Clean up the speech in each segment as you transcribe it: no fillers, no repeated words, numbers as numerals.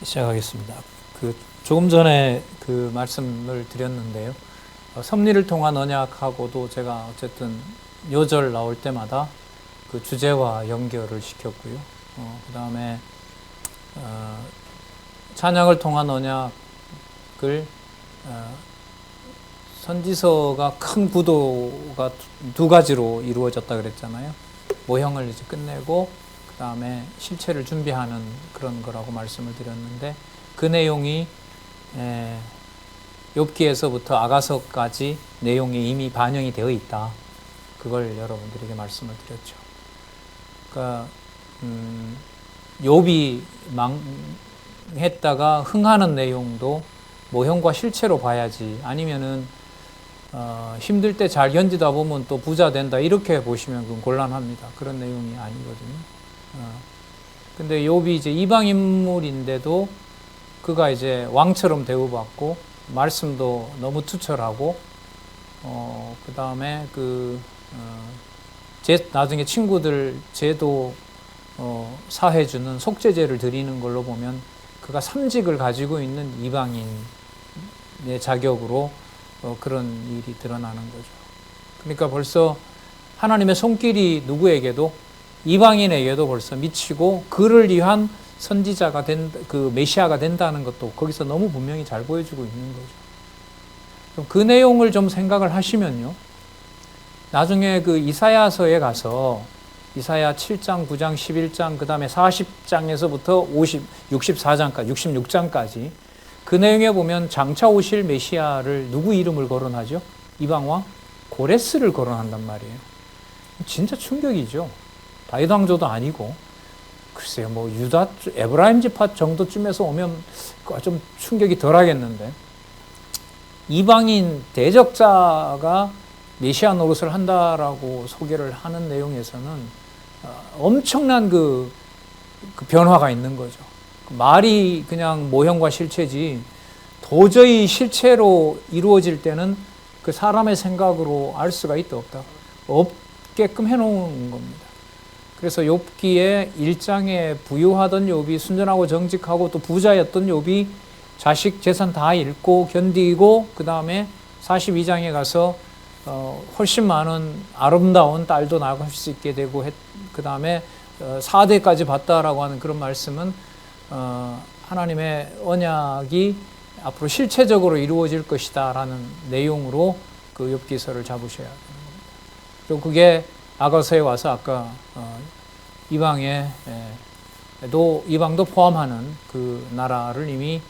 시작하겠습니다. 조금 전에 그 말씀을 드렸는데요. 섭리를 통한 언약하고도 제가 어쨌든 요절 나올 때마다 그 주제와 연결을 시켰고요. 그 다음에 찬양을 통한 언약을 선지서가 큰 구도가 두 가지로 이루어졌다 그랬잖아요. 모형을 이제 끝내고 그 다음에 실체를 준비하는 그런 거라고 말씀을 드렸는데, 그 내용이 욥기에서부터 아가서까지 내용이 이미 반영이 되어 있다. 그걸 여러분들에게 말씀을 드렸죠. 그러니까 욥이 망했다가 흥하는 내용도 모형과 실체로 봐야지, 아니면은 힘들 때 잘 견디다 보면 또 부자 된다, 이렇게 보시면 그건 곤란합니다. 그런 내용이 아니거든요. 근데 욥이 이제 이방 인물인데도 그가 이제 왕처럼 대우받고 말씀도 너무 투철하고 그 다음에 나중에 친구들 제도 사해주는 속죄제를 드리는 걸로 보면 그가 삼직을 가지고 있는 이방인의 자격으로 그런 일이 드러나는 거죠. 그러니까 벌써 하나님의 손길이 누구에게도, 이방인에게도 벌써 미치고 그를 위한 선지자가 그 메시아가 된다는 것도 거기서 너무 분명히 잘 보여주고 있는 거죠. 그 내용을 좀 생각을 하시면요, 나중에 그 이사야서에 가서 이사야 7장, 9장, 11장, 그 다음에 40장에서부터 64장까지, 66장까지 그 내용에 보면 장차 오실 메시아를 누구 이름을 거론하죠? 이방왕 고레스를 거론한단 말이에요. 진짜 충격이죠. 다윗 왕조도 아니고, 글쎄요, 뭐 유다, 에브라임 지파 정도쯤에서 오면 좀 충격이 덜 하겠는데, 이방인 대적자가 메시아 노릇을 한다라고 소개를 하는 내용에서는 엄청난 그 변화가 있는 거죠. 말이 그냥 모형과 실체지 도저히 실체로 이루어질 때는 그 사람의 생각으로 알 수가 있다 없다, 없게끔 해놓은 겁니다. 그래서 욥기에 1장에 부유하던 욥이, 순전하고 정직하고 또 부자였던 욥이 자식 재산 다 잃고 견디고, 그 다음에 42장에 가서 훨씬 많은 아름다운 딸도 낳을 수 있게 되고, 그 다음에 4대까지 봤다라고 하는 그런 말씀은 하나님의 언약이 앞으로 실체적으로 이루어질 것이다 라는 내용으로 그 욥기서를 잡으셔야 됩니다. 또 그게 아가서에 와서 아까 이방도 포함하는 그 나라를 이미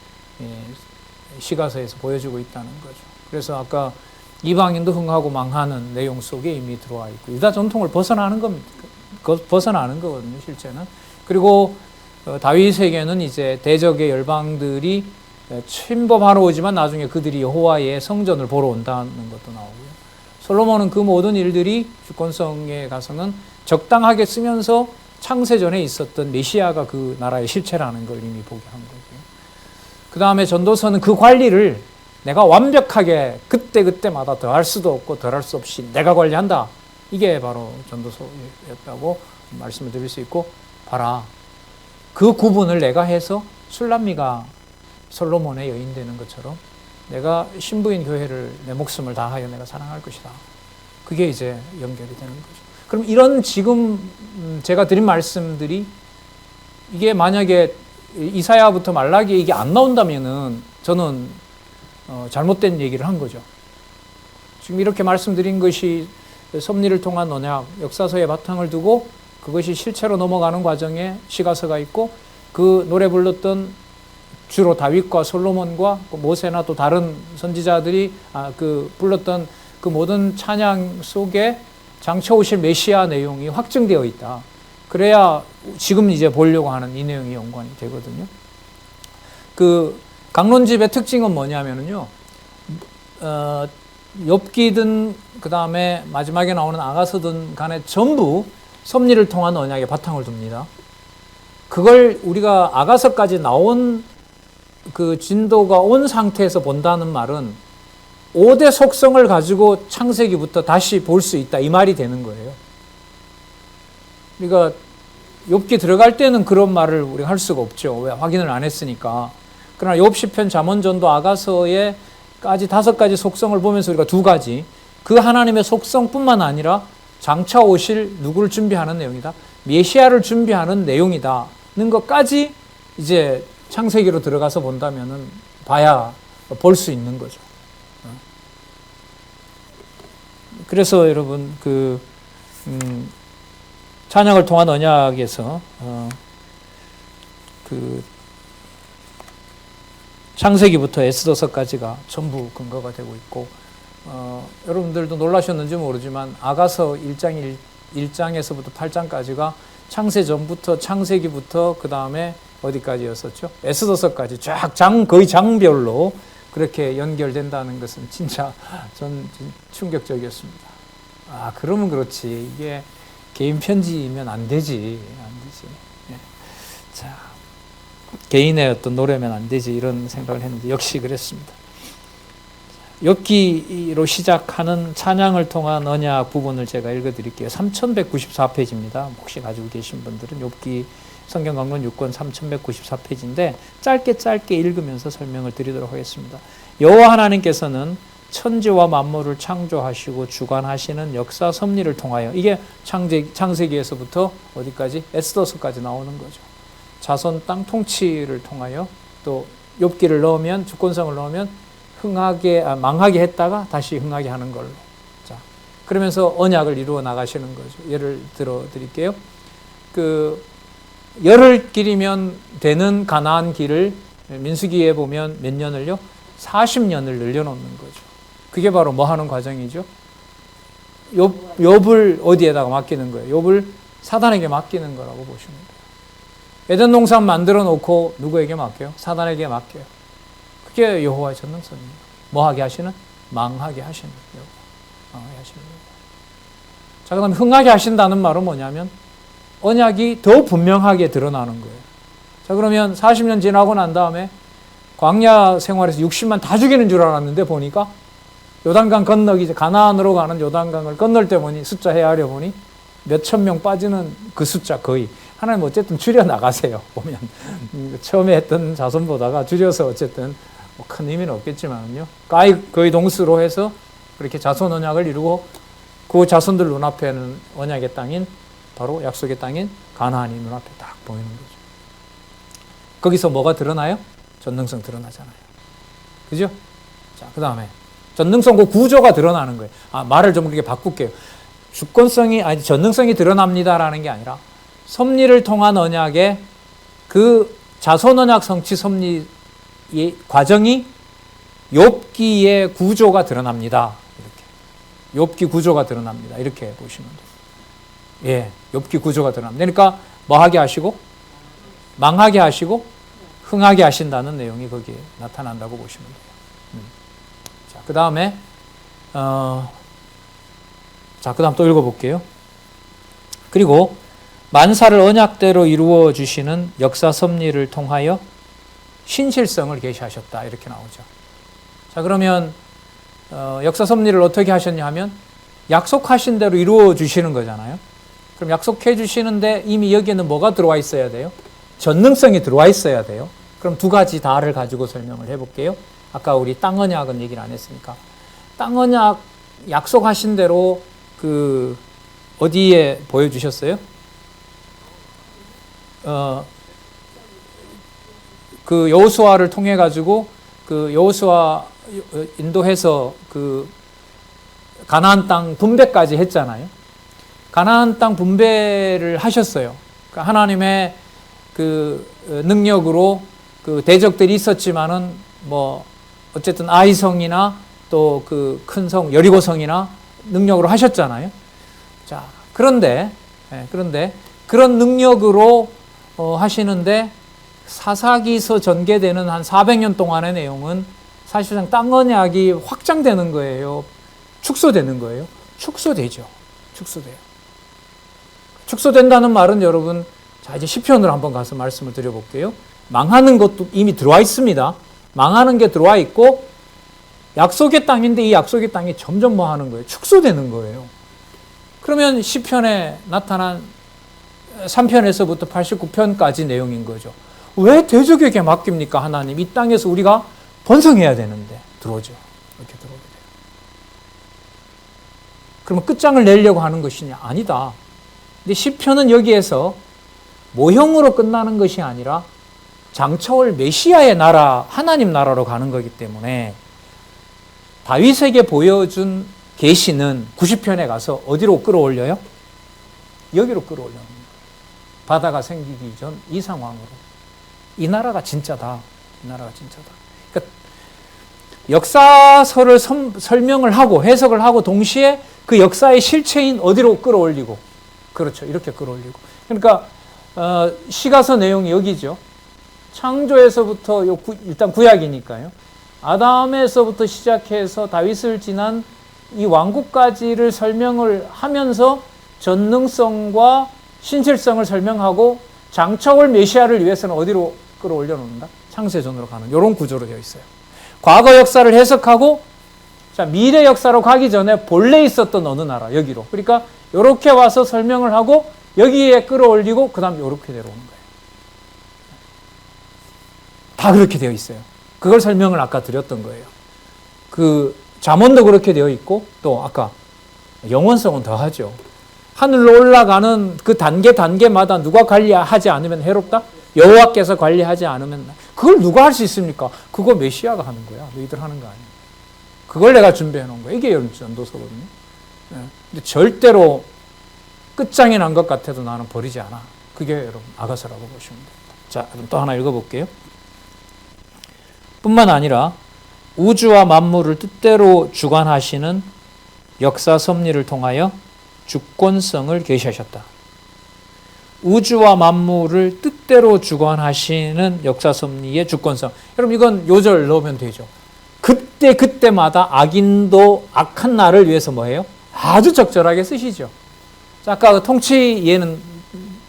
시가서에서 보여주고 있다는 거죠. 그래서 아까 이방인도 흥하고 망하는 내용 속에 이미 들어와 있고, 유다 전통을 벗어나는 겁니다. 벗어나는 거거든요, 실제는. 그리고 다윗에게는 이제 대적의 열방들이 침범하러 오지만 나중에 그들이 여호와의 성전을 보러 온다는 것도 나오고요. 솔로몬은 그 모든 일들이 주권성에 가서는 적당하게 쓰면서 창세전에 있었던 메시아가 그 나라의 실체라는 걸 이미 보게 한 거고요. 그 다음에 전도서는 그 관리를 내가 완벽하게 그때그때마다 더할 수도 없고 덜할 수 없이 내가 관리한다, 이게 바로 전도서였다고 말씀을 드릴 수 있고, 봐라, 그 구분을 내가 해서 술람미가 솔로몬의 여인 되는 것처럼 내가 신부인 교회를 내 목숨을 다하여 내가 사랑할 것이다. 그게 이제 연결이 되는 거죠. 그럼 이런 지금 제가 드린 말씀들이, 이게 만약에 이사야부터 말라기에 이게 안 나온다면은 저는 잘못된 얘기를 한 거죠. 지금 이렇게 말씀드린 것이 섭리를 통한 언약, 역사서의 바탕을 두고 그것이 실체로 넘어가는 과정에 시가서가 있고, 그 노래 불렀던 주로 다윗과 솔로몬과 모세나 또 다른 선지자들이 불렀던 그 모든 찬양 속에 장차 오실 메시아 내용이 확증되어 있다. 그래야 지금 이제 보려고 하는 이 내용이 연관이 되거든요. 그 강론집의 특징은 뭐냐면요, 욥기든 그 다음에 마지막에 나오는 아가서든 간에 전부 섭리를 통한 언약의 바탕을 둡니다. 그걸 우리가 아가서까지 나온 그 진도가 온 상태에서 본다는 말은 5대 속성을 가지고 창세기부터 다시 볼 수 있다, 이 말이 되는 거예요. 그러니까 욥기 들어갈 때는 그런 말을 우리가 할 수가 없죠. 왜? 확인을 안 했으니까. 그러나 욥 시편, 잠언전도, 아가서에까지 5가지 속성을 보면서 우리가 2가지, 그 하나님의 속성뿐만 아니라 장차 오실 누구를 준비하는 내용이다, 메시아를 준비하는 내용이다는 것까지 이제 창세기로 들어가서 본다면은 봐야 볼 수 있는 거죠. 그래서 여러분 찬양을 통한 언약에서 창세기부터 에스더서까지가 전부 근거가 되고 있고, 여러분들도 놀라셨는지 모르지만 아가서 1장에서부터 8장까지가 창세 전부터, 창세기부터 그 다음에 어디까지였었죠? 에스더서까지 쫙 거의 장별로 그렇게 연결된다는 것은 진짜 전 충격적이었습니다. 아, 그러면 그렇지. 이게 개인 편지면 안 되지. 예. 자, 개인의 어떤 노래면 안 되지. 이런 생각을 했는데 역시 그랬습니다. 욥기로 시작하는 찬양을 통한 언약 부분을 제가 읽어드릴게요. 3194페이지입니다. 혹시 가지고 계신 분들은 욥기 성경 강론 6권 3194페이지인데 짧게 읽으면서 설명을 드리도록 하겠습니다. 여호와 하나님께서는 천지와 만물을 창조하시고 주관하시는 역사 섭리를 통하여, 이게 창세기에서부터 어디까지? 에스더서까지 나오는 거죠. 자손 땅 통치를 통하여, 또 욥기를 넣으면, 주권성을 넣으면 망하게 했다가 다시 흥하게 하는 걸로. 자, 그러면서 언약을 이루어 나가시는 거죠. 예를 들어 드릴게요. 열흘 길이면 되는 가나안 길을 민수기에 보면 몇 년을요? 40년을 늘려놓는 거죠. 그게 바로 뭐 하는 과정이죠? 욥을 어디에다가 맡기는 거예요? 욥을 사단에게 맡기는 거라고 보시면 돼요. 에덴 동산 만들어 놓고 누구에게 맡겨요? 사단에게 맡겨요. 그게 여호와의 전능성이에요. 뭐 하게 하시는? 망하게 하시는 거예요. 망하게 하시는 거예요. 자, 그 다음에 흥하게 하신다는 말은 뭐냐면 언약이 더 분명하게 드러나는 거예요. 자, 그러면 40년 지나고 난 다음에 광야 생활에서 60만 다 죽이는 줄 알았는데 보니까 요단강 건너기, 가나안으로 가는 요단강을 건널 때 보니, 숫자 헤아려 보니 몇천 명 빠지는 그 숫자 거의. 하나님 어쨌든 줄여 나가세요. 보면 처음에 했던 자손보다가 줄여서 어쨌든 큰 의미는 없겠지만요. 거의 동수로 해서 그렇게 자손 언약을 이루고 그 자손들 눈앞에는 언약의 땅인, 바로 약속의 땅인 가나안이 눈앞에 딱 보이는 거죠. 거기서 뭐가 드러나요? 전능성 드러나잖아요. 그죠? 자, 그 다음에 전능성 그 구조가 드러나는 거예요. 말을 좀 그렇게 바꿀게요. 전능성이 드러납니다라는 게 아니라 섭리를 통한 언약의 그 자손 언약 성취 섭리의 과정이 욥기의 구조가 드러납니다. 이렇게. 욥기 구조가 드러납니다. 이렇게 보시면 돼요. 예, 욥기 구조가 드러납니다. 그러니까 뭐 하게 하시고 망하게 하시고 흥하게 하신다는 내용이 거기에 나타난다고 보시면 돼요. 자, 그 다음에 그 다음 또 읽어볼게요. 그리고 만사를 언약대로 이루어 주시는 역사 섭리를 통하여 신실성을 계시하셨다. 이렇게 나오죠. 자, 그러면 역사 섭리를 어떻게 하셨냐 하면 약속하신 대로 이루어 주시는 거잖아요. 그럼 약속해 주시는데 이미 여기에는 뭐가 들어와 있어야 돼요? 전능성이 들어와 있어야 돼요. 그럼 2가지 다를 가지고 설명을 해볼게요. 아까 우리 땅 언약은 얘기를 안 했으니까. 땅 언약 약속하신 대로 어디에 보여주셨어요? 여호수아를 통해 가지고 여호수아 인도해서 가나안 땅 분배까지 했잖아요. 가나안 땅 분배를 하셨어요. 그러니까 하나님의 능력으로 대적들이 있었지만은 어쨌든 아이성이나 또 큰 성 여리고성이나 능력으로 하셨잖아요. 자, 그런데 그런 능력으로 하시는데 사사기서 전개되는 한 400년 동안의 내용은 사실상 땅 언약이 확장되는 거예요. 축소되는 거예요. 축소되죠. 축소돼요. 축소된다는 말은 여러분, 자, 이제 시편으로 한번 가서 말씀을 드려볼게요. 망하는 것도 이미 들어와 있습니다. 망하는 게 들어와 있고 약속의 땅인데 이 약속의 땅이 점점 뭐 하는 거예요? 축소되는 거예요. 그러면 시편에 나타난 83편에서부터 89편까지 내용인 거죠. 왜 대적에게 맡깁니까? 하나님, 이 땅에서 우리가 번성해야 되는데 들어오죠. 이렇게 들어오게 돼요. 그러면 끝장을 내려고 하는 것이냐? 아니다. 근데 시편은 여기에서 모형으로 끝나는 것이 아니라 장차올 메시아의 나라, 하나님 나라로 가는 거기 때문에 다윗에게 보여준 계시는 90편에 가서 어디로 끌어올려요? 여기로 끌어올려는 거예요. 바다가 생기기 전 이 상황으로. 이 나라가 진짜다. 이 나라가 진짜다. 그러니까 역사서를 설명을 하고 해석을 하고 동시에 그 역사의 실체인 어디로 끌어올리고, 그렇죠. 이렇게 끌어올리고. 그러니까 시가서 내용이 여기죠. 창조에서부터 일단 구약이니까요. 아담에서부터 시작해서 다윗을 지난 이 왕국까지를 설명을 하면서 전능성과 신실성을 설명하고 장차올 메시아를 위해서는 어디로 끌어올려 놓는다? 창세전으로 가는 이런 구조로 되어 있어요. 과거 역사를 해석하고 자, 미래 역사로 가기 전에 본래 있었던 어느 나라 여기로. 그러니까 이렇게 와서 설명을 하고 여기에 끌어올리고 그 다음에 이렇게 내려오는 거예요. 다 그렇게 되어 있어요. 그걸 설명을 아까 드렸던 거예요. 그 잠언도 그렇게 되어 있고 또 아까 영원성은 더하죠. 하늘로 올라가는 그 단계마다 누가 관리하지 않으면 해롭다? 여호와께서 관리하지 않으면. 그걸 누가 할 수 있습니까? 그거 메시아가 하는 거야. 너희들 하는 거 아니야. 그걸 내가 준비해 놓은 거야. 이게 전도서거든요. 근데 절대로 끝장이 난 것 같아도 나는 버리지 않아. 그게 여러분 아가서라고 보시면 됩니다. 자, 그럼 또 하나 읽어볼게요. 뿐만 아니라 우주와 만물을 뜻대로 주관하시는 역사 섭리를 통하여 주권성을 계시하셨다. 우주와 만물을 뜻대로 주관하시는 역사 섭리의 주권성. 여러분 이건 요절 넣으면 되죠. 그때마다 악인도 악한 나를 위해서 뭐예요? 아주 적절하게 쓰시죠. 자, 아까 그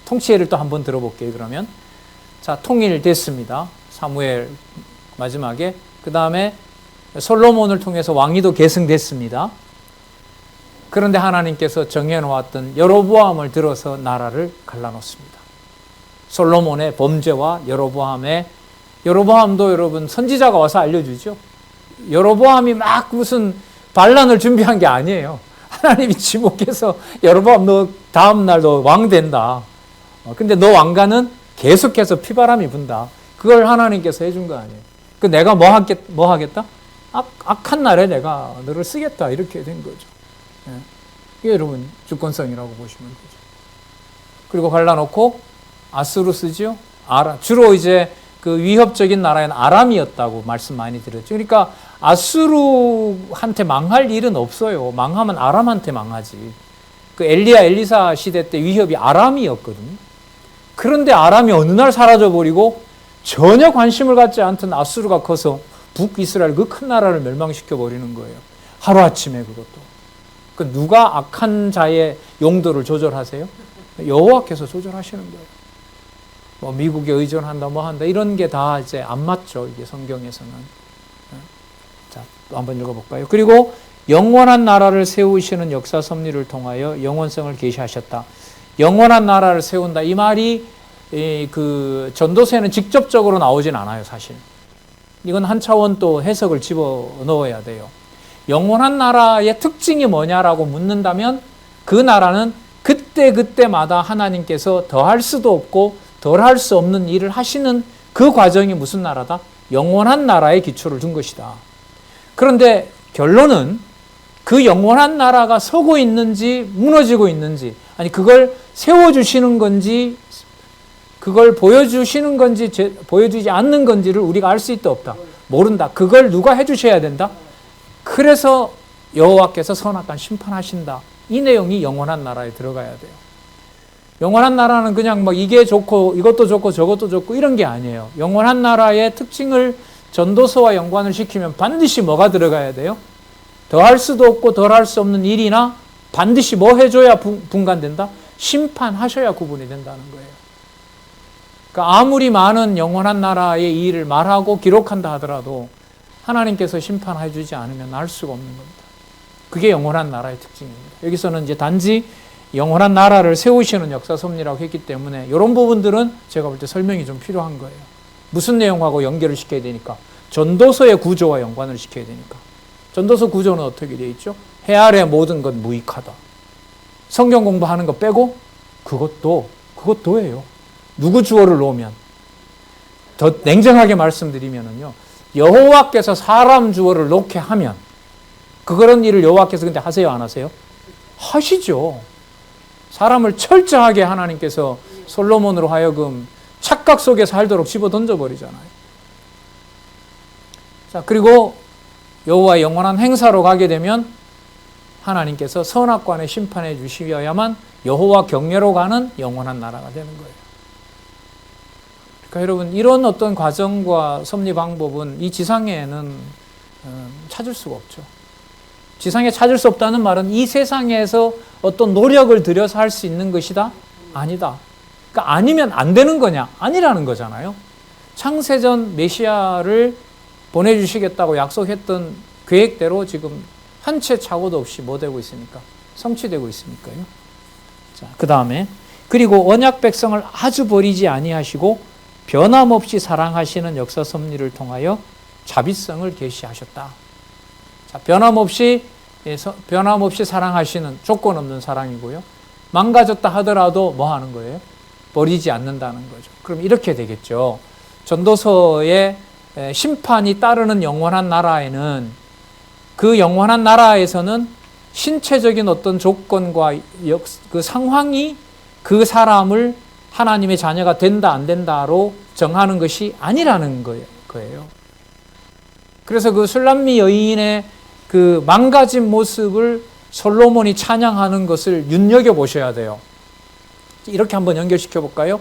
통치예를 또 한번 들어볼게요. 그러면 자, 통일됐습니다. 사무엘 마지막에. 그 다음에 솔로몬을 통해서 왕위도 계승됐습니다. 그런데 하나님께서 정해놓았던 여로보암을 들어서 나라를 갈라놓습니다. 솔로몬의 범죄와 여로보암도 여러분 선지자가 와서 알려주죠. 여로보암이 막 무슨 반란을 준비한 게 아니에요. 하나님이 지목해서 여로보암 너 다음 날 너 왕 된다. 근데 너 왕가는 계속해서 피바람이 분다. 그걸 하나님께서 해준 거 아니에요. 그 내가 뭐 하겠다? 악한 날에 내가 너를 쓰겠다. 이렇게 된 거죠. 이게 여러분 주권성이라고 보시면 되죠. 그리고 갈라놓고 아수르 쓰죠. 주로 이제 그 위협적인 나라는 아람이었다고 말씀 많이 드렸죠. 그러니까 아수르한테 망할 일은 없어요. 망하면 아람한테 망하지. 그 엘리사 시대 때 위협이 아람이었거든요. 그런데 아람이 어느 날 사라져버리고 전혀 관심을 갖지 않던 아수르가 커서 북이스라엘 그 큰 나라를 멸망시켜 버리는 거예요. 하루아침에 그것도. 그 누가 악한 자의 용도를 조절하세요? 여호와께서 조절하시는 거예요. 뭐 미국에 의존한다, 뭐 한다 이런 게 다 이제 안 맞죠. 이게 성경에서는. 자, 또 한번 읽어볼까요? 그리고 영원한 나라를 세우시는 역사 섭리를 통하여 영원성을 계시하셨다. 영원한 나라를 세운다. 이 말이 그 전도서에는 직접적으로 나오진 않아요, 사실. 이건 한 차원 또 해석을 집어 넣어야 돼요. 영원한 나라의 특징이 뭐냐라고 묻는다면 그 나라는 그때마다 하나님께서 더할 수도 없고 덜할 수 없는 일을 하시는 그 과정이 무슨 나라다? 영원한 나라의 기초를 둔 것이다. 그런데 결론은 그 영원한 나라가 서고 있는지 무너지고 있는지, 아니 그걸 세워주시는 건지 그걸 보여주시는 건지 보여주지 않는 건지를 우리가 알 수 있다 없다? 모른다. 그걸 누가 해주셔야 된다? 그래서 여호와께서 선악간 심판하신다. 이 내용이 영원한 나라에 들어가야 돼요. 영원한 나라는 그냥 뭐 이게 좋고 이것도 좋고 저것도 좋고 이런 게 아니에요. 영원한 나라의 특징을 전도서와 연관을 시키면 반드시 뭐가 들어가야 돼요? 더할 수도 없고 덜할 수 없는 일이나 반드시 뭐 해줘야 분간된다? 심판하셔야 구분이 된다는 거예요. 그러니까 아무리 많은 영원한 나라의 일을 말하고 기록한다 하더라도 하나님께서 심판해 주지 않으면 알 수가 없는 겁니다. 그게 영원한 나라의 특징입니다. 여기서는 이제 단지 영원한 나라를 세우시는 역사 섭리라고 했기 때문에 이런 부분들은 제가 볼 때 설명이 좀 필요한 거예요. 무슨 내용하고 연결을 시켜야 되니까? 전도서의 구조와 연관을 시켜야 되니까. 전도서 구조는 어떻게 되어 있죠? 해 아래 모든 것 무익하다. 성경 공부하는 거 빼고 그것도예요. 누구 주어를 놓으면 더 냉정하게 말씀드리면은요. 여호와께서 사람 주어를 놓게 하면 그런 일을 여호와께서 근데 하세요, 안 하세요? 하시죠. 사람을 철저하게 하나님께서 솔로몬으로 하여금 착각 속에 살도록 집어 던져버리잖아요. 자, 그리고 여호와의 영원한 행사로 가게 되면 하나님께서 선악관에 심판해 주시어야만 여호와 경외로 가는 영원한 나라가 되는 거예요. 그러니까 여러분 이런 어떤 과정과 섭리 방법은 이 지상에는 찾을 수가 없죠. 지상에 찾을 수 없다는 말은 이 세상에서 어떤 노력을 들여서 할 수 있는 것이다? 아니다. 그러니까 아니면 안 되는 거냐? 아니라는 거잖아요. 창세전 메시아를 보내주시겠다고 약속했던 계획대로 지금 한 채 착오도 없이 뭐 되고 있습니까? 성취되고 있으니까요. 자, 그 다음에 그리고 언약 백성을 아주 버리지 아니하시고 변함없이 사랑하시는 역사 섭리를 통하여 자비성을 계시하셨다. 자, 변함없이 사랑하시는 조건 없는 사랑이고요. 망가졌다 하더라도 뭐 하는 거예요? 버리지 않는다는 거죠. 그럼 이렇게 되겠죠. 전도서의 심판이 따르는 영원한 나라에는 그 영원한 나라에서는 신체적인 어떤 조건과 그 상황이 그 사람을 하나님의 자녀가 된다 안 된다로 정하는 것이 아니라는 거예요. 그래서 그 술람미 여인의 그 망가진 모습을 솔로몬이 찬양하는 것을 눈여겨보셔야 돼요. 이렇게 한번 연결시켜 볼까요?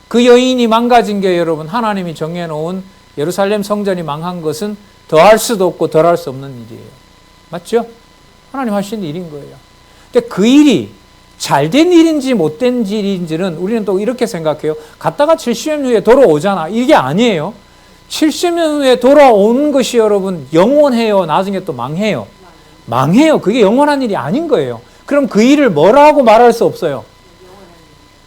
그 여인이 망가진 게 여러분 하나님이 정해놓은 예루살렘 성전이 망한 것은 더할 수도 없고 덜할 수 없는 일이에요. 맞죠? 하나님 하신 일인 거예요. 근데 그 일이 잘된 일인지 못된 일인지는 우리는 또 이렇게 생각해요. 갔다가 70년 후에 돌아오잖아. 이게 아니에요. 70년 후에 돌아오는 것이 여러분 영원해요? 나중에 또 망해요? 망해요. 그게 영원한 일이 아닌 거예요. 그럼 그 일을 뭐라고 말할 수 없어요?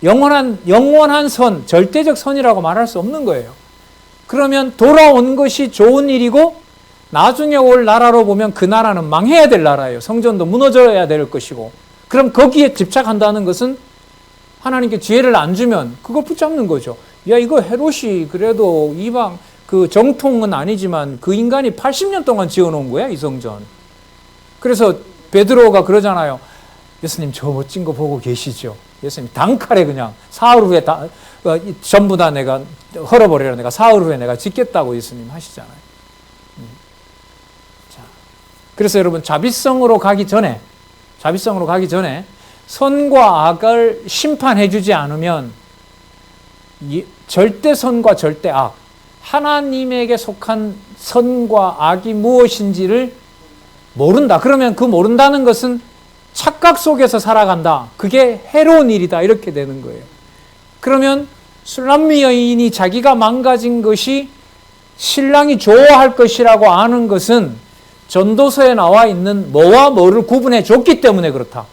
영원한 선, 절대적 선이라고 말할 수 없는 거예요. 그러면 돌아온 것이 좋은 일이고 나중에 올 나라로 보면 그 나라는 망해야 될 나라예요. 성전도 무너져야 될 것이고. 그럼 거기에 집착한다는 것은 하나님께 지혜를 안 주면 그걸 붙잡는 거죠. 야, 이거 헤롯이 그래도 이방 그 정통은 아니지만 그 인간이 80년 동안 지어놓은 거야, 이 성전. 그래서 베드로가 그러잖아요. 예수님 저 멋진 거 보고 계시죠? 예수님 단칼에 그냥 사흘 후에 전부 다 내가 헐어버리라, 내가 사흘 후에 내가 짓겠다고 예수님 하시잖아요. 자, 그래서 여러분 자비성으로 가기 전에 선과 악을 심판해 주지 않으면 절대 선과 절대 악, 하나님에게 속한 선과 악이 무엇인지를 모른다. 그러면 그 모른다는 것은 착각 속에서 살아간다. 그게 해로운 일이다. 이렇게 되는 거예요. 그러면 술람미 여인이 자기가 망가진 것이 신랑이 좋아할 것이라고 아는 것은 전도서에 나와 있는 뭐와 뭐를 구분해 줬기 때문에 그렇다.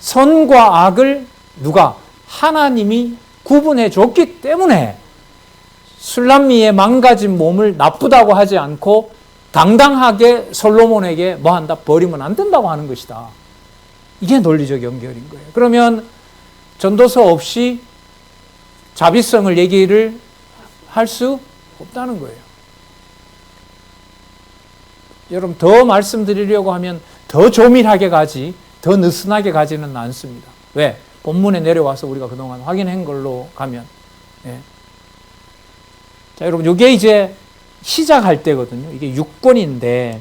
선과 악을 누가? 하나님이 구분해 줬기 때문에 술람미의 망가진 몸을 나쁘다고 하지 않고 당당하게 솔로몬에게 뭐 한다? 버리면 안 된다고 하는 것이다. 이게 논리적 연결인 거예요. 그러면 전도서 없이 자비성을 얘기를 할 수 없다는 거예요. 여러분 더 말씀드리려고 하면 더 조밀하게 가지 더 느슨하게 가지는 않습니다. 왜? 본문에 내려와서 우리가 그동안 확인한 걸로 가면 예. 자, 여러분 이게 이제 시작할 때거든요. 이게 6권인데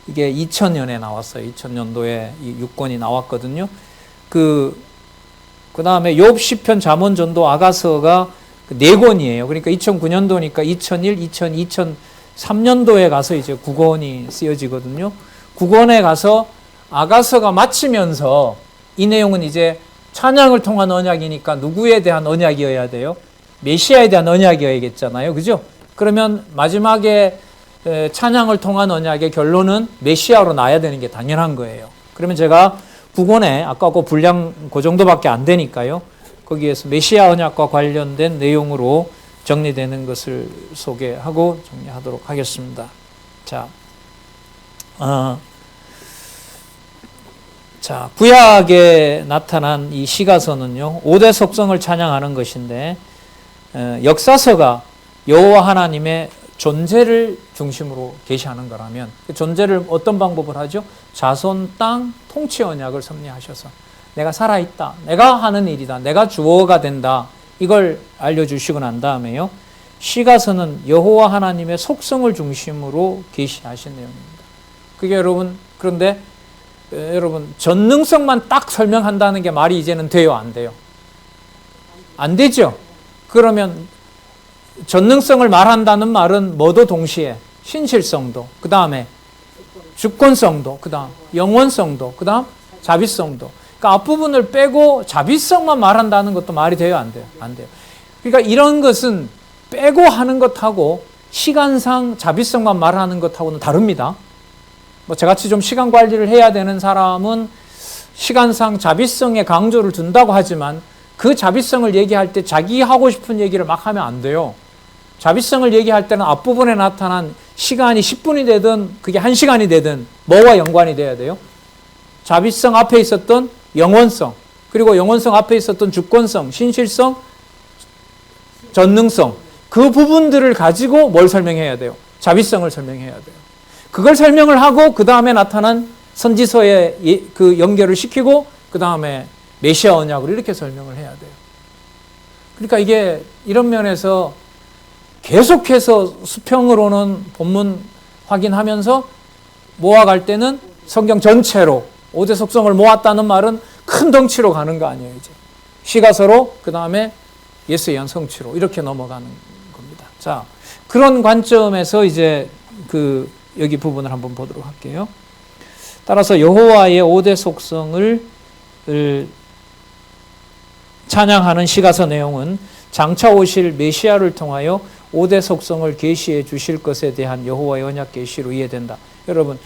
이게 2000년에 나왔어요. 2000년도에 이 6권이 나왔거든요. 그 다음에 욥, 시편, 잠언, 전도, 아가서가 4권이에요. 그러니까 2009년도니까 2001, 2002, 2003년도에 가서 이제 9권이 쓰여지거든요. 9권에 가서 아가서가 마치면서 이 내용은 이제 찬양을 통한 언약이니까 누구에 대한 언약이어야 돼요? 메시아에 대한 언약이어야겠잖아요. 그죠? 그러면 마지막에 찬양을 통한 언약의 결론은 메시아로 나야 되는 게 당연한 거예요. 그러면 제가 9권에 아까 그 분량 그 정도밖에 안 되니까요. 거기에서 메시아 언약과 관련된 내용으로 정리되는 것을 소개하고 정리하도록 하겠습니다. 자, 구약에 나타난 이 시가서는요, 5대 속성을 찬양하는 것인데, 역사서가 여호와 하나님의 존재를 중심으로 계시하는 거라면, 존재를 어떤 방법을 하죠? 자손, 땅, 통치 언약을 섭리하셔서 내가 살아있다, 내가 하는 일이다, 내가 주어가 된다, 이걸 알려주시고 난 다음에요, 시가서는 여호와 하나님의 속성을 중심으로 계시하신 내용입니다. 그게 여러분, 그런데 여러분, 전능성만 딱 설명한다는 게 말이 이제는 돼요, 안 돼요? 안 되죠? 그러면 전능성을 말한다는 말은 뭐도 동시에 신실성도, 그 다음에 주권성도, 그 다음 영원성도, 그 다음 자비성도. 그러니까 앞부분을 빼고 자비성만 말한다는 것도 말이 돼요, 안 돼요? 안 돼요. 그러니까 이런 것은 빼고 하는 것하고 시간상 자비성만 말하는 것하고는 다릅니다. 뭐 저같이 좀 시간 관리를 해야 되는 사람은 시간상 자비성에 강조를 둔다고 하지만 그 자비성을 얘기할 때 자기 하고 싶은 얘기를 막 하면 안 돼요. 자비성을 얘기할 때는 앞부분에 나타난 시간이 10분이 되든 그게 1시간이 되든 뭐와 연관이 돼야 돼요? 자비성 앞에 있었던 영원성, 그리고 영원성 앞에 있었던 주권성, 신실성, 전능성, 그 부분들을 가지고 뭘 설명해야 돼요? 자비성을 설명해야 돼요. 그걸 설명을 하고 그 다음에 나타난 선지서에 그 연결을 시키고 그 다음에 메시아 언약으로 이렇게 설명을 해야 돼요. 그러니까 이게 이런 면에서 계속해서 수평으로는 본문 확인하면서 모아갈 때는 성경 전체로 5대 속성을 모았다는 말은 큰 덩치로 가는 거 아니에요, 이제. 시가서로 그 다음에 예수에 의한 성취로 이렇게 넘어가는 겁니다. 자, 그런 관점에서 이제 여기 부분을 한번 보도록 할게요. 따라서 여호와의 5대 속성을 찬양하는 시가서 내용은 장차 오실 메시아를 통하여 5대 속성을 계시해 주실 것에 대한 여호와의 언약 계시로 이해된다. 여러분,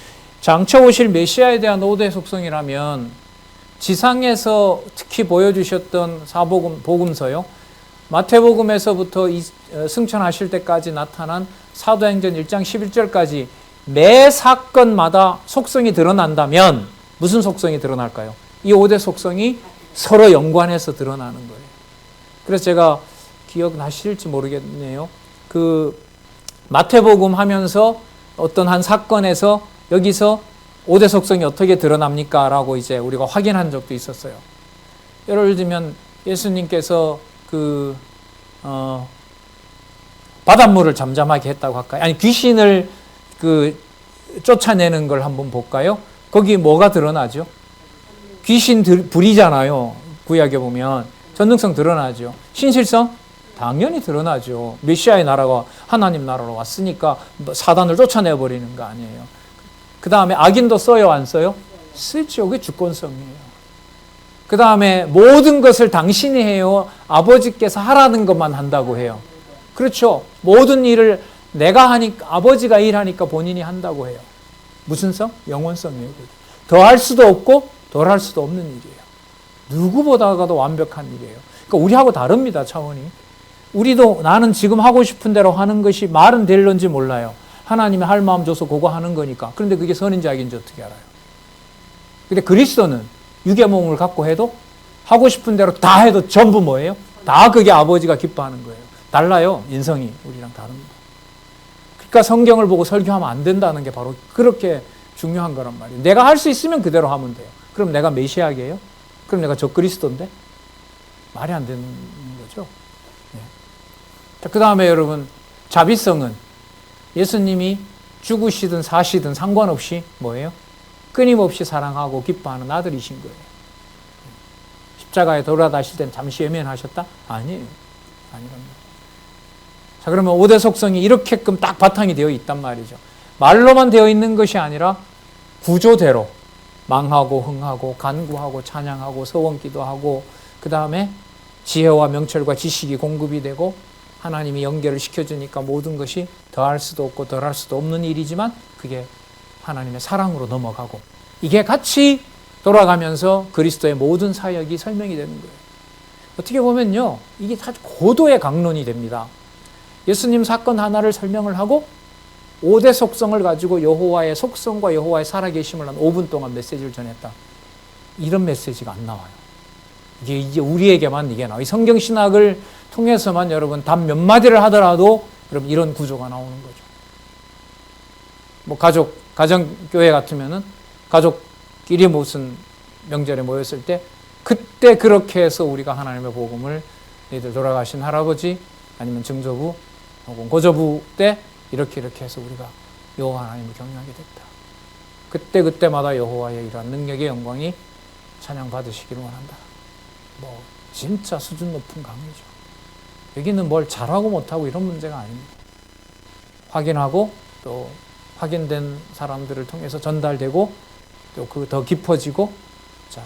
장차 오실 메시아에 대한 5대 속성이라면 지상에서 특히 보여주셨던 복음서요, 마태복음에서부터 승천하실 때까지 나타난 사도행전 1장 11절까지 매 사건마다 속성이 드러난다면 무슨 속성이 드러날까요? 이 5대 속성이 서로 연관해서 드러나는 거예요. 그래서 제가 기억나실지 모르겠네요. 마태복음 하면서 어떤 한 사건에서 여기서 5대 속성이 어떻게 드러납니까? 라고 이제 우리가 확인한 적도 있었어요. 예를 들면 예수님께서 바닷물을 잠잠하게 했다고 할까요? 아니, 귀신을 쫓아내는 걸 한번 볼까요? 거기 뭐가 드러나죠? 귀신 불이잖아요. 구약에 보면 전능성 드러나죠. 신실성 당연히 드러나죠. 메시아의 나라가 하나님 나라로 왔으니까 사단을 쫓아내버리는 거 아니에요. 그 다음에 악인도 써요, 안 써요? 쓰죠. 그게 주권성이에요. 그 다음에 모든 것을 당신이 해요. 아버지께서 하라는 것만 한다고 해요. 그렇죠. 모든 일을 내가 하니까, 아버지가 일하니까 본인이 한다고 해요. 무슨 성? 영원성이에요. 더 할 수도 없고 덜 할 수도 없는 일이에요. 누구보다가도 완벽한 일이에요. 그러니까 우리하고 다릅니다, 차원이. 우리도 나는 지금 하고 싶은 대로 하는 것이 말은 될런지 몰라요. 하나님이 할 마음 줘서 그거 하는 거니까. 그런데 그게 선인지 악인지 어떻게 알아요? 근데 그리스도는 유괴몸을 갖고 해도 하고 싶은 대로 다 해도 전부 뭐예요? 다 그게 아버지가 기뻐하는 거예요. 달라요, 인성이 우리랑 다릅니다. 그러니까 성경을 보고 설교하면 안 된다는 게 바로 그렇게 중요한 거란 말이에요. 내가 할 수 있으면 그대로 하면 돼요. 그럼 내가 메시아게요? 그럼 내가 적그리스도인데? 말이 안 되는 거죠. 네. 자, 그 다음에 여러분, 자비성은 예수님이 죽으시든 사시든 상관없이 뭐예요? 끊임없이 사랑하고 기뻐하는 아들이신 거예요. 십자가에 돌아다실 때는 잠시 외면하셨다? 아니에요. 아니랍니다. 자, 그러면 5대 속성이 이렇게끔 딱 바탕이 되어 있단 말이죠. 말로만 되어 있는 것이 아니라 구조대로 망하고 흥하고 간구하고 찬양하고 서원기도하고 그 다음에 지혜와 명철과 지식이 공급이 되고 하나님이 연결을 시켜주니까 모든 것이 더할 수도 없고 덜할 수도 없는 일이지만 그게 하나님의 사랑으로 넘어가고 이게 같이 돌아가면서 그리스도의 모든 사역이 설명이 되는 거예요. 어떻게 보면요, 이게 아주 고도의 강론이 됩니다. 예수님 사건 하나를 설명을 하고 5대 속성을 가지고 여호와의 속성과 여호와의 살아계심을 한 5분 동안 메시지를 전했다. 이런 메시지가 안 나와요. 이게 우리에게만 이게 나와요. 이 성경신학을 통해서만 여러분 단 몇 마디를 하더라도 여러분 이런 구조가 나오는 거죠. 뭐 가정교회 같으면은 가족끼리 무슨 명절에 모였을 때 그때 그렇게 해서 우리가 하나님의 복음을 너희들 돌아가신 할아버지 아니면 증조부 혹은 고조부 때 이렇게 해서 우리가 여호와 하나님을 경외하게 됐다. 그때마다 여호와의 이러한 능력의 영광이 찬양받으시기를 원한다. 뭐 진짜 수준 높은 강의죠. 여기는 뭘 잘하고 못하고 이런 문제가 아닙니다. 확인하고 또 확인된 사람들을 통해서 전달되고 또 그 더 깊어지고. 자,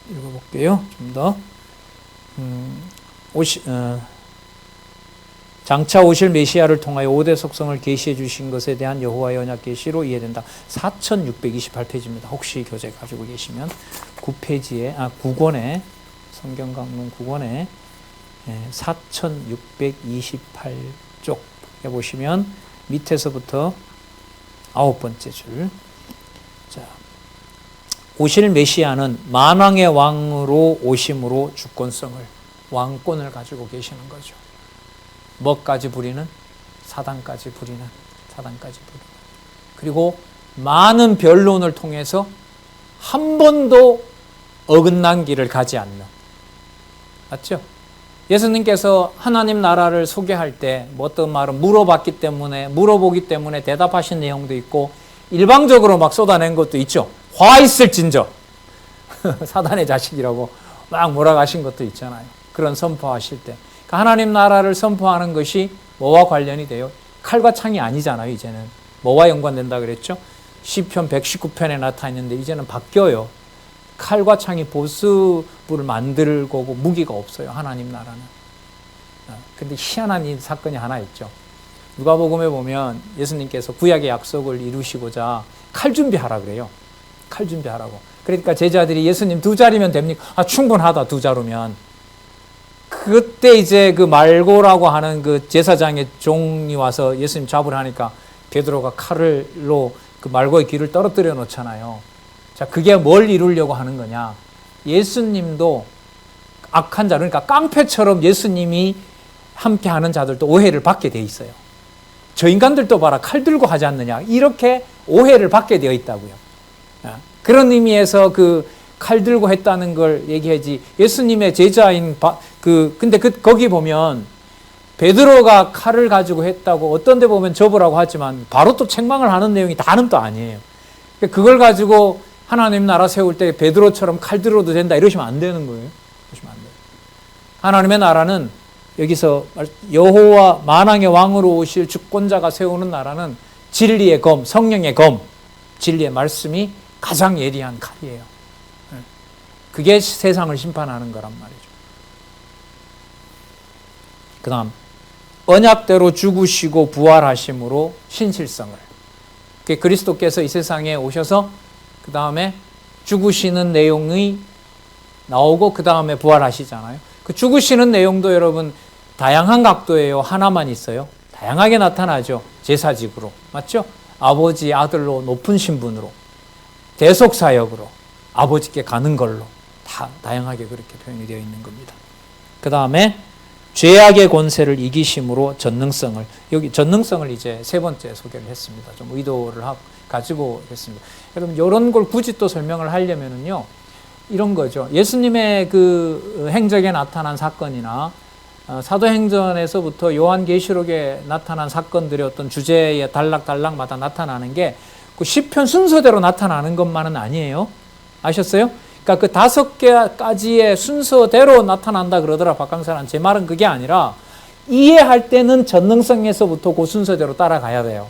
읽어볼게요. 좀 더. 장차 오실 메시아를 통하여 5대 속성을 계시해 주신 것에 대한 여호와의 언약 계시로 이해된다. 4628페이지입니다. 혹시 교재 가지고 계시면 9권에 성경 강론 9권에 4628쪽 해보시면 밑에서부터 9번째 줄. 자, 오실 메시아는 만왕의 왕으로 오심으로 주권성을, 왕권을 가지고 계시는 거죠. 뭐까지 부리는? 사단까지 부리는. 그리고 많은 변론을 통해서 한 번도 어긋난 길을 가지 않는. 맞죠? 예수님께서 하나님 나라를 소개할 때 뭐 어떤 말은 물어보기 때문에 대답하신 내용도 있고 일방적으로 막 쏟아낸 것도 있죠. 화 있을진저 사단의 자식이라고 막 몰아가신 것도 있잖아요. 그런 선포하실 때 하나님 나라를 선포하는 것이 뭐와 관련이 돼요? 칼과 창이 아니잖아요. 이제는 뭐와 연관된다 그랬죠? 시편 119편에 나타있는데 이제는 바뀌어요. 칼과 창이 보습부를 만들 거고 무기가 없어요. 하나님 나라는. 근데 희한한 이 사건이 하나 있죠. 누가복음에 보면 예수님께서 구약의 약속을 이루시고자 칼 준비하라 그래요. 칼 준비하라고. 그러니까 제자들이 예수님 2자리면 됩니까? 충분하다 2자루면. 그때 이제 그 말고라고 하는 그 제사장의 종이 와서 예수님 잡으려 하니까 베드로가 칼로 그 말고의 귀를 떨어뜨려 놓잖아요. 자, 그게 뭘 이루려고 하는 거냐? 예수님도 악한 자, 그러니까 깡패처럼 예수님이 함께 하는 자들도 오해를 받게 돼 있어요. 저 인간들도 봐라, 칼 들고 하지 않느냐. 이렇게 오해를 받게 되어 있다고요. 그런 의미에서 그 칼 들고 했다는 걸 얘기하지. 예수님의 제자인 근데 거기 보면 베드로가 칼을 가지고 했다고 어떤 데 보면 접으라고 하지만 바로 또 책망을 하는 내용이 다는 또 아니에요. 그걸 가지고 하나님 나라 세울 때 베드로처럼 칼 들어도 된다 이러시면 안 되는 거예요. 그러시면 안 돼요. 하나님의 나라는 여기서 여호와 만왕의 왕으로 오실 주권자가 세우는 나라는 진리의 검, 성령의 검, 진리의 말씀이 가장 예리한 칼이에요. 그게 세상을 심판하는 거란 말이죠. 그 다음 언약대로 죽으시고 부활하심으로 신실성을. 그리스도께서 이 세상에 오셔서 그 다음에 죽으시는 내용이 나오고 그 다음에 부활하시잖아요. 그 죽으시는 내용도 여러분 다양한 각도예요. 하나만 있어요. 다양하게 나타나죠. 제사직으로. 맞죠? 아버지 아들로 높은 신분으로 대속사역으로 아버지께 가는 걸로 다 다양하게 그렇게 표현이 되어 있는 겁니다. 그 다음에 죄악의 권세를 이기심으로 전능성을, 여기 전능성을 이제 세 번째 소개를 했습니다. 좀 의도를 가지고 했습니다. 여러분 이런 걸 굳이 또 설명을 하려면은요, 이런 거죠. 예수님의 그 행적에 나타난 사건이나 사도행전에서부터 요한계시록에 나타난 사건들의 어떤 주제에 단락마다 나타나는 게 그 시편 순서대로 나타나는 것만은 아니에요. 아셨어요? 그러니까 그 5개까지의 순서대로 나타난다 그러더라 박강사는. 제 말은 그게 아니라 이해할 때는 전능성에서부터 그 순서대로 따라가야 돼요.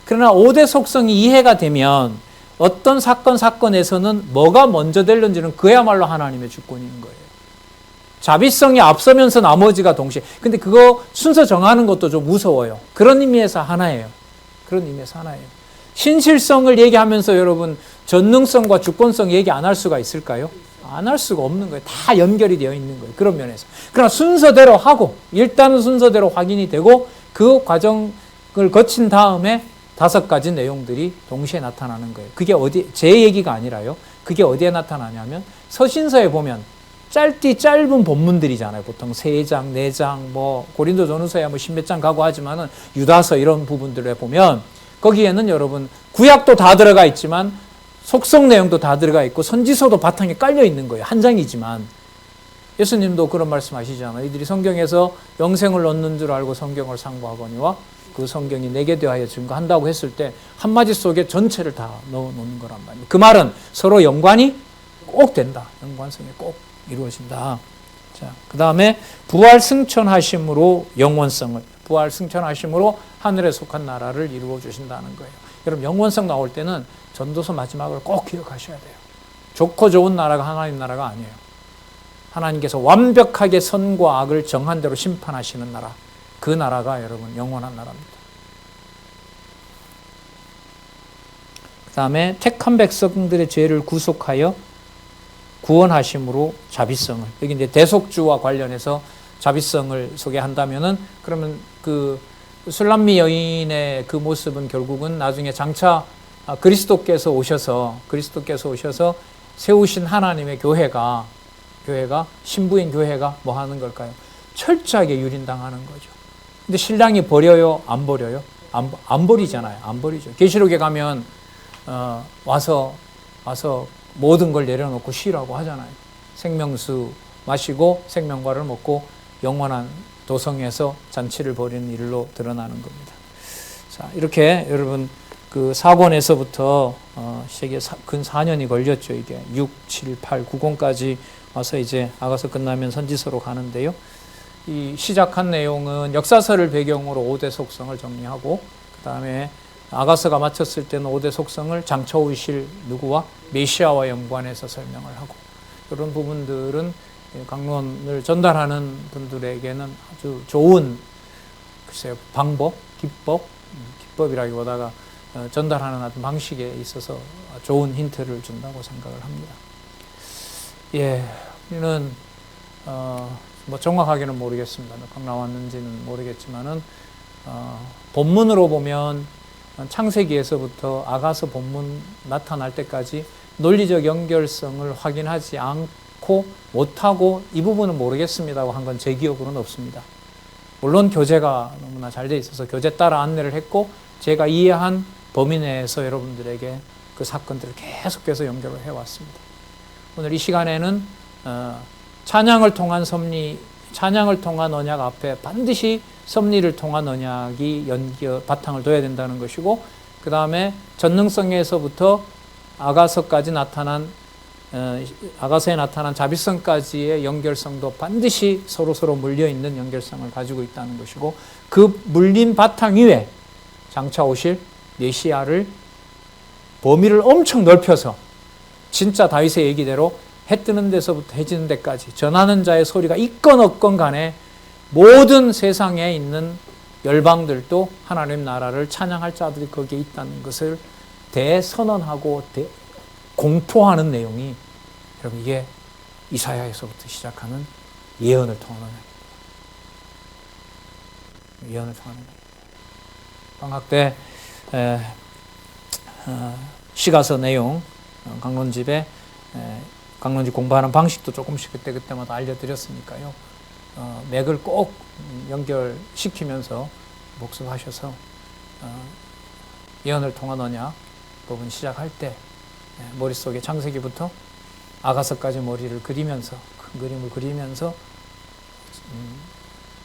그러나 5대 속성이 이해가 되면 어떤 사건에서는 뭐가 먼저 되는지는 그야말로 하나님의 주권인 거예요. 자비성이 앞서면서 나머지가 동시에. 근데 그거 순서 정하는 것도 좀 무서워요. 그런 의미에서 하나예요. 신실성을 얘기하면서 여러분 전능성과 주권성 얘기 안 할 수가 있을까요? 안 할 수가 없는 거예요. 다 연결이 되어 있는 거예요. 그런 면에서. 그러나 순서대로 하고 일단은 순서대로 확인이 되고 그 과정을 거친 다음에 5가지 내용들이 동시에 나타나는 거예요. 그게 제 얘기가 아니라요. 그게 어디에 나타나냐면 서신서에 보면 짧은 본문들이잖아요. 보통 3장, 4장, 고린도전후서야 십몇 장 가고 하지만은 유다서 이런 부분들에 보면 거기에는 여러분 구약도 다 들어가 있지만 속성 내용도 다 들어가 있고 선지서도 바탕에 깔려 있는 거예요. 한 장이지만. 예수님도 그런 말씀 하시잖아요. 이들이 성경에서 영생을 얻는 줄 알고 성경을 상고하거니와 그 성경이 내게 대하여 증거한다고 했을 때 한마디 속에 전체를 다 넣어놓는 거란 말이에요. 그 말은 서로 연관이 꼭 된다. 연관성이 꼭 이루어진다. 자, 그 다음에 부활 승천하심으로 영원성을, 부활 승천하심으로 하늘에 속한 나라를 이루어 주신다는 거예요. 여러분 영원성 나올 때는 전도서 마지막을 꼭 기억하셔야 돼요. 좋고 좋은 나라가 하나님 나라가 아니에요. 하나님께서 완벽하게 선과 악을 정한 대로 심판하시는 나라. 그 나라가 여러분 영원한 나라입니다. 그 다음에 택한 백성들의 죄를 구속하여 구원하심으로 자비성을. 여기 이제 대속주와 관련해서 자비성을 소개한다면은 그러면 그 술람미 여인의 그 모습은 결국은 나중에 장차 그리스도께서 오셔서 세우신 하나님의 교회가 신부인 교회가 뭐 하는 걸까요? 철저하게 유린당하는 거죠. 근데 신랑이 버려요? 안 버려요? 안 버리잖아요. 안 버리죠. 계시록에 가면 와서 모든 걸 내려놓고 쉬라고 하잖아요. 생명수 마시고 생명과를 먹고 영원한 도성에서 잔치를 벌이는 일로 드러나는 겁니다. 자, 이렇게 여러분 그 사권에서부터 근 4년이 걸렸죠. 이게 6, 7, 8, 9권까지 와서 이제 아가서 끝나면 선지서로 가는데요. 이 시작한 내용은 역사서를 배경으로 5대 속성을 정리하고 그 다음에 아가서가 마쳤을 때는 5대 속성을 장차 오실 누구와 메시아와 연관해서 설명을 하고 이런 부분들은 강론을 전달하는 분들에게는 아주 좋은 방법, 기법이라기보다가 전달하는 어떤 방식에 있어서 좋은 힌트를 준다고 생각을 합니다. 예, 우리는 정확하게는 모르겠습니다. 몇 강 나왔는지는 모르겠지만은 본문으로 보면 창세기에서부터 아가서 본문 나타날 때까지 논리적 연결성을 확인하지 않고 못하고 이 부분은 모르겠습니다고 한 건 제 기억으로는 없습니다. 물론 교재가 너무나 잘 돼 있어서 교재 따라 안내를 했고 제가 이해한 범위 내에서 여러분들에게 그 사건들을 계속해서 연결을 해왔습니다. 오늘 이 시간에는 찬양을 통한 섭리, 찬양을 통한 언약 앞에 반드시 섭리를 통한 언약이 바탕을 둬야 된다는 것이고 그 다음에 전능성에서부터 아가서에 나타난 자비성까지의 연결성도 반드시 서로 물려있는 연결성을 가지고 있다는 것이고 그 물린 바탕 위에 장차 오실 메시아를 범위를 엄청 넓혀서 진짜 다윗의 얘기대로 해 뜨는 데서부터 해 지는 데까지 전하는 자의 소리가 있건 없건 간에 모든 세상에 있는 열방들도 하나님 나라를 찬양할 자들이 거기에 있다는 것을 대선언하고 공포하는 내용이 여러분 이게 이사야에서부터 시작하는 예언을 통하는 예언을 통하는 방학 때 시가서 내용 강론집에 강론집 공부하는 방식도 조금씩 그때마다 알려드렸으니까요. 맥을 꼭 연결시키면서 복습하셔서 예언을 통한 언약 부분 시작할 때 머릿속에 창세기부터 아가서까지 머리를 그리면서 큰 그림을 그리면서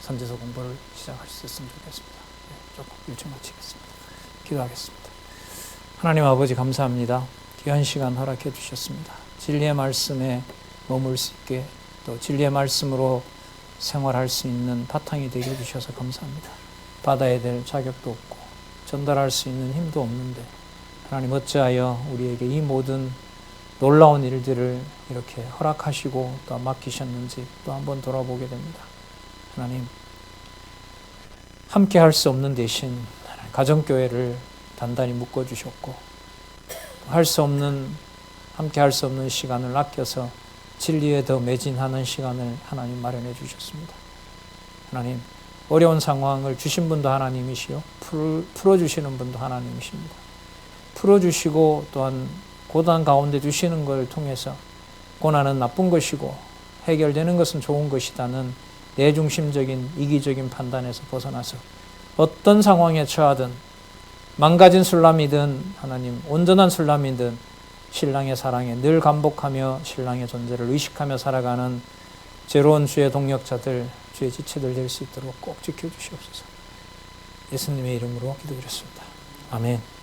선지서 공부를 시작할 수 있으면 좋겠습니다. 조금 일찍 마치겠습니다. 기도하겠습니다. 하나님 아버지 감사합니다. 귀한 시간 허락해 주셨습니다. 진리의 말씀에 머물 수 있게 또 진리의 말씀으로 생활할 수 있는 바탕이 되게 해주셔서 감사합니다. 받아야 될 자격도 없고 전달할 수 있는 힘도 없는데 하나님 어찌하여 우리에게 이 모든 놀라운 일들을 이렇게 허락하시고 또 맡기셨는지 또 한번 돌아보게 됩니다. 하나님 함께 할 수 없는 대신 가정교회를 단단히 묶어주셨고, 함께 할 수 없는 시간을 아껴서 진리에 더 매진하는 시간을 하나님 마련해 주셨습니다. 하나님, 어려운 상황을 주신 분도 하나님이시요, 풀어주시는 분도 하나님이십니다. 풀어주시고 또한 고난 가운데 주시는 걸 통해서 고난은 나쁜 것이고 해결되는 것은 좋은 것이다는 내중심적인 이기적인 판단에서 벗어나서 어떤 상황에 처하든 망가진 술람이든 하나님 온전한 술람이든 신랑의 사랑에 늘 감복하며 신랑의 존재를 의식하며 살아가는 죄로운 주의 동력자들, 주의 지체들 될 수 있도록 꼭 지켜주시옵소서. 예수님의 이름으로 기도드렸습니다. 아멘.